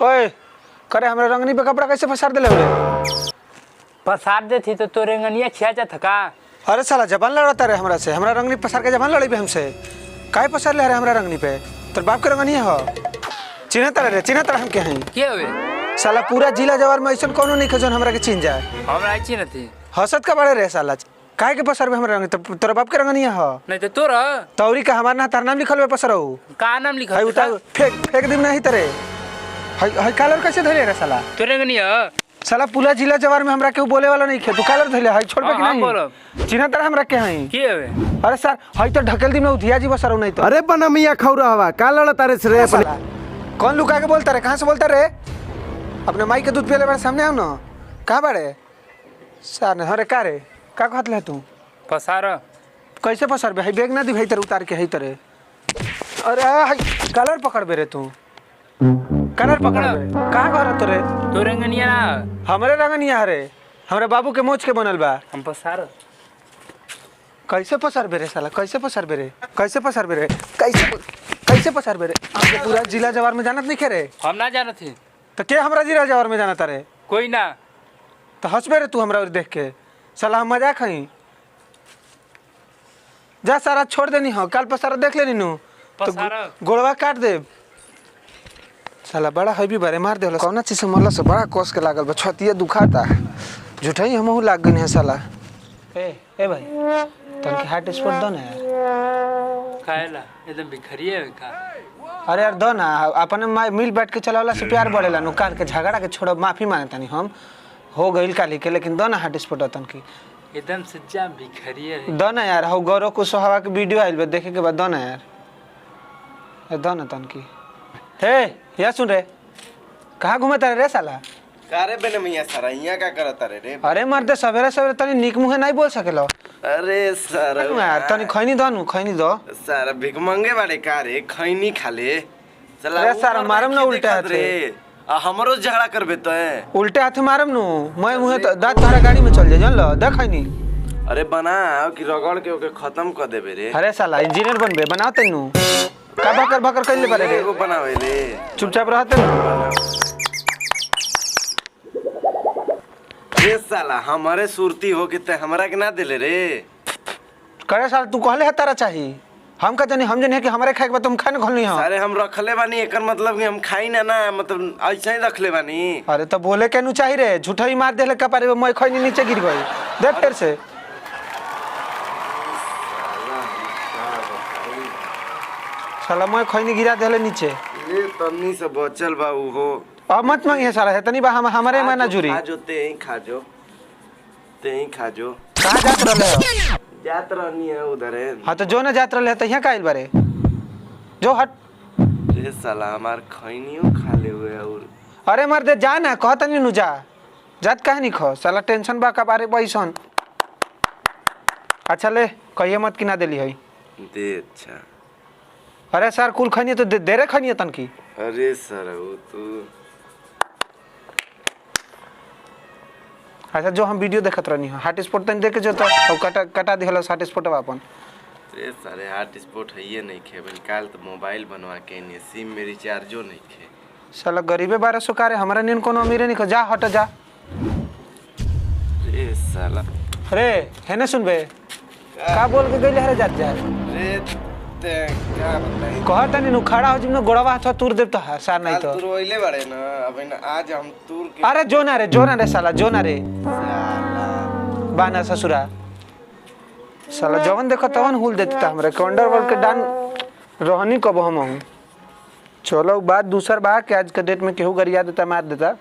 ओए करे हमरा रंगनी पे कपड़ा कैसे फसार देले रे? पसार दे थी तो तोरे रंगनिया छिया जा थका। अरे साला जबान लड़ता रे हमरा से, हमरा रंगनी पसार के जबान लड़ी पे हमसे। काहे पसार ले रे हमरा रंगनी पे? तोर बाप के रंगनी हो। चिन्हत रे, चिन्हत हम के हई? के होवे? साला पूरा जिला जवार में ऐसन कोनो नहीं खजन हमरा के चिन्ह जाए। हमरा चिन्हती। हसत का बड़े रे साला। काहे के पसार में हमरा रंगनी? तोर बाप के रंगनी हो। नहीं तो तोरा तौरी का हमार ना तार नाम लिखल बे पसरऊ। का नाम लिखल? हई उतार फेंक दिन नहीं तरे। हई कालर कैसे धरे रे साला? तोरे रंगनिया साला पूरा जिला जवार में हमरा केहू बोले वाला नहीं खे। तू कालर धले हई छोड़ बे कि नहीं? बोलो। चिन्ह तरह हमरा के हई? के होवे? अरे सर हई तो ढकेल दी में उधिया जी बसरऊ नहीं तो। अरे बनमिया खौरा हवा का लड़ता रे रे साला कौन लुका के बोलता रे? कहां से बोलता रे? अपने माई के दूध पियले बारे सामने आओ ना। कहां बाड़े? सर ने हरे का रे? का कहत ले तू? पसार कैसे पसर बे? हई बैग ना दी भाई तेरे उतार के हई तरे। अरे हई कलर पकड़ बे रे तू। कलर पकड़ बे। कहां घर तोरे? तोरे रंगनिया ना हमरे रंगनिया हरे। हमरे बाबू के मोच के बनल बा। हम पसार कैसे पसर बे रे साला? कैसे पसर बे रे? कैसे पसर बे रे? कैसे पसर बे रे? हमके पूरा जिला जवार में जानत नहीं खे रे। हम ना जानत थी। तो के हमरा जिला जवार में जानत रे? कोई ना। तो हंसबे रे तू हमरा और देख के। साला हम मजाक हई। जा सारा छोड़ देनी हो। कल पसारा देख लेनी नु तो गोड़वा काट दे। साला बड़ा हैवी बारे मार देला। कौन चीज से मरला से बड़ा कोस के लागल बा। छतिया दुखाता। झूठाई हमहू लाग गनी है साला। ए भाई तन के हार्ट स्पॉट दो ना यार। खाएला एकदम भिखरिए है का। अरे यार दो ना। अपने मिल बैठ के चलावला से प्यार बढ़ेला नु। काल के झगड़ा के छोड़ माफी मांगे तनी हम हो गइल काली के। लेकिन दो ना हार्ट स्पॉट तन की एकदम सच्चा भिखरिए है। दो ना यार। हो गौरव कुशवाहा के वीडियो आइल बा देखे के बाद दो ना यार। दो ना तन की। हे या सुन रे कहाँ घूमता रे साला? कारे बने मिया सारा यहाँ का करता रे? अरे मर्दे सवेरे सवेरे तनी निक मुहे नहीं बोल सकेलो। अरे सारा यार तनी खैनी दो नु। खैनी दो सारा भिख मंगे बाड़े कारे खैनी खाले। चला अरे सारा मारम ना उल्टे हाथ रे। हमरो झगड़ा करबे तो उल्टे हाथ मारम नु। मैं मुहे तो दांत तारा गाड़ी में चल जाए जान लो। देख खैनी। अरे बनाओ कि रगड़ के ओके खत्म कर देबे रे। अरे साला इंजीनियर बनबे बनाओ तेनु। का बकर बकर कइले बारे रे? एगो बनावे ले। चुपचाप रहते ये साला हमारे सुरती हो के ते हमरा के ना देले रे। करे साल तू कहले है तारा चाहिए। हम का जानी हम जानी है कि हमारे खाए के बाद तुम खाए ना घोलनी हो। अरे हम रखले बानी एकर मतलब कि हम खाई ना ना मतलब ऐसे ही रखले बानी। अरे तो बोले के नु चाहिए रे। झूठा ही मार देले कपारे में मैं खैनी नीचे गिर गई। देख फिर से साला मैं खैनी गिरा देले नीचे। ये तन्नी से बचल बा उ हो। अब मत मांगिए साला है तनी बा हमारे में ना जुरी। खा जो ते ही खा जो। ते ही खा जो। कहां जात रहले हो? जात रहनी है उधर है। हां तो जो ना जात रहले त यहां काइल बारे। जो हट। ये साला हमार खैनियो खा ले हुए और अरे मर दे जा ना कहत नहीं नु जा। जात काहे नहीं खो? साला टेंशन बा का बारे पैसन। अच्छा ले कहिए मत कि ना देली है। दे अच्छा। अरे सर कुल खनिए तो दे रे खनिए तन की। अरे सर वो तू अच्छा जो हम वीडियो देखत रहनी है हार्ट स्पॉट तन देख के जो तो कटा दिहला हार्ट स्पॉट अपन। ये सारे हार्ट स्पॉट है ये नहीं खे बल काल तो मोबाइल बनवा के नहीं सिम में रिचार्जो नहीं खे। साला गरीबे 1200 का रे हमारा नीन कोनो अमीरे नहीं जा हट जा। ए साला रे हेने सुनबे का बोल के गइले हरे जात जा रे ते क्या बताई कहत नहीं नु खड़ा हो जिम गोड़वा हाथ तूर देब तो सार नहीं तो तू रोइले बड़े ना अब ना आज हम तूर के। अरे जो ना रे साला जो ना रे साला बाना ससुरा साला जवन देखो तवन हुल देता हमरे कंडर वर्ल्ड के डान रहनी कब हम हूं। चलो बात दूसर बा के आज के डेट में केहू गरिया देता मार देता।